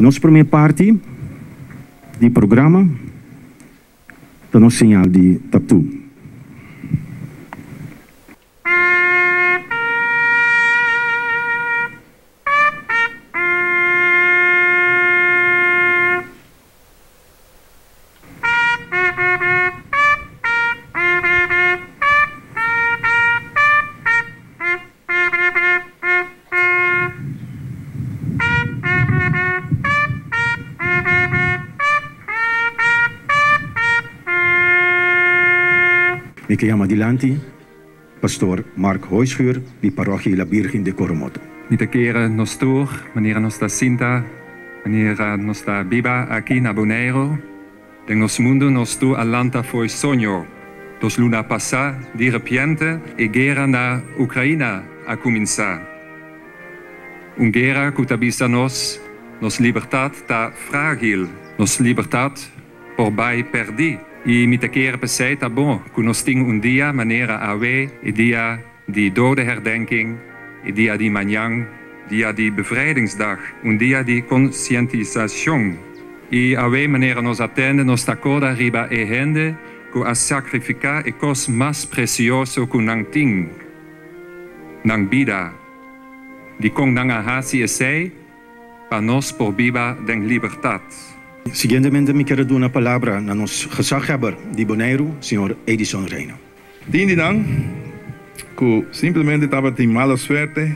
Nos primeira parte do programa, da nosso sinal de Taptu. Ik chiamo Dilanti, pastor Mark Hoyschuur, di parochia La Virgen de Coromoto. Muitas keren nos tour, wanneer nos da Sinta, wanneer nos da Biba aqui na Bonaire, den nos mundo nos tu Atlanta foi sonho. Dos luna passa, di repente, e guerra na Ucraina a cominciar. Guerra que tabisa nos libertad ta frágil, nos libertad por bai perdi. E met de keren pensei dat bon, que nos ting dia manera awe, dia die dodenherdenking, dia die manjang, dia die bevrijdingsdag, dia die conscientização. E awe manera nos atende, nos tacoda riba e hende, que a sacrificar e cos mais precioso que nang ting, nang bida, die kong nang ahasi e sei, pa nos por biba den libertad. Seguidamente, me quero dar uma palavra a nosso gezaghebber de Bonaire, senhor Edison Reina. Tindi dan, que simplesmente estava em mala suerte,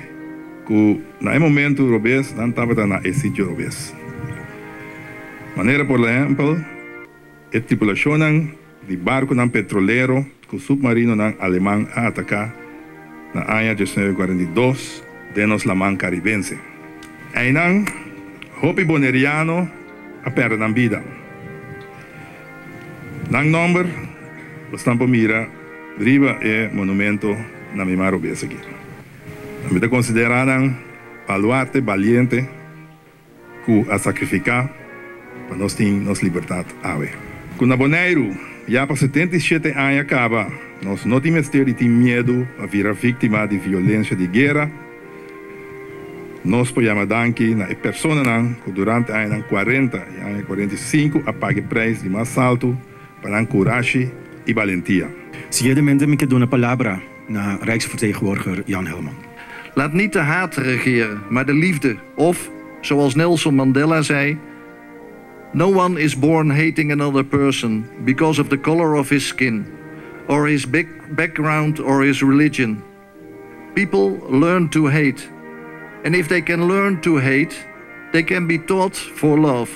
que no momento robes, não estava na sítio robes. Maneira, por exemplo, a tripulação de barco não petrolero, que o submarino não alemão a atacar na ano 1942, de nos la man caribense. Aí não, hopi boneriano, a perda na vida. Nang number, bastante mira, driva é monumento na minha robesa aqui. A vida considerada baluarte, valiente, que a sacrificar para nós ter nossa liberdade. Quando a Bonaire, já para 77 anos acaba, nós não temos medo a virar vítima de violência de guerra. Nós podemos danki na pessoa que durante a ano 40 e ano 45 apague preço de mais alto para coragem e valentia. Seguidamente, me quero dar uma palavra na Rijksvertegenwoordiger Jan Helman. Laat niet de haat regeren, maar de liefde. Of, zoals Nelson Mandela zei, no one is born hating another person because of the color of his skin, or his background or his religion. People learn to hate. And if they can learn to hate, they can be taught for love.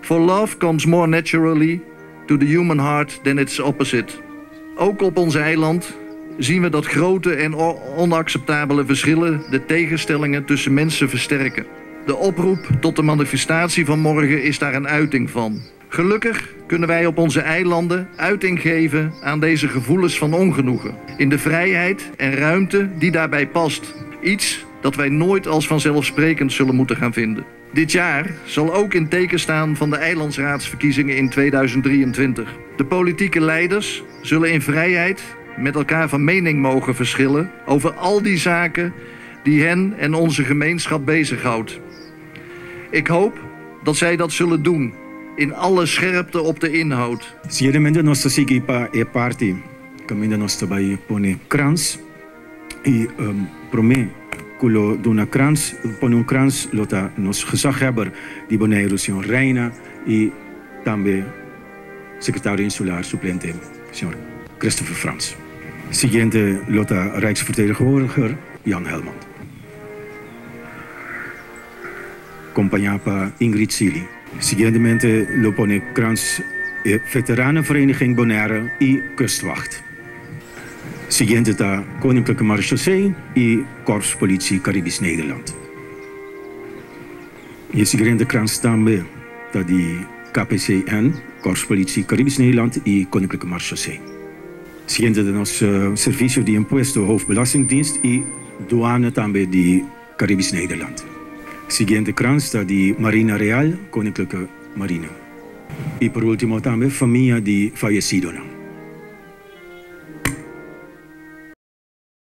For love comes more naturally to the human heart than its opposite. Ook op ons eiland zien we dat grote en onacceptabele verschillen de tegenstellingen tussen mensen versterken. De oproep tot de manifestatie van morgen is daar een uiting van. Gelukkig kunnen wij op onze eilanden uiting geven aan deze gevoelens van ongenoegen. In de vrijheid en ruimte die daarbij past. Iets dat wij nooit als vanzelfsprekend zullen moeten gaan vinden. Dit jaar zal ook in teken staan van de eilandsraadsverkiezingen in 2023. De politieke leiders zullen in vrijheid met elkaar van mening mogen verschillen over al die zaken die hen en onze gemeenschap bezighoudt. Ik hoop dat zij dat zullen doen in alle scherpte op de inhoud. Seguidamente, nós seguimos para a parte que ainda nós também põe krans e promet que do na krans põe krans lota nos gezaghebber die Bonaire, senhor Reina e também secretário insular suplente, senhor Christopher Frans. Seguinte lota Rijksvertegenwoordiger Jan Helman. Acompanhada Ingrid Sili. Seguidamente lo pone krans Veteranenvereniging Bonaire e Kustwacht. Seguinte da Koninklijke Marechaussee e Korpspolitie Caribisch Nederland. Je seguinte krans também da die KPCN, Korpspolitie Caribisch Nederland e Koninklijke Marechaussee. Seguinte da nosso Serviço de Imposto Hoofdbelastingdienst e douane também de Caribisch Nederland. Seguinte krans da die Marina Real, Koninklijke Marine. E por último também família de fallecido.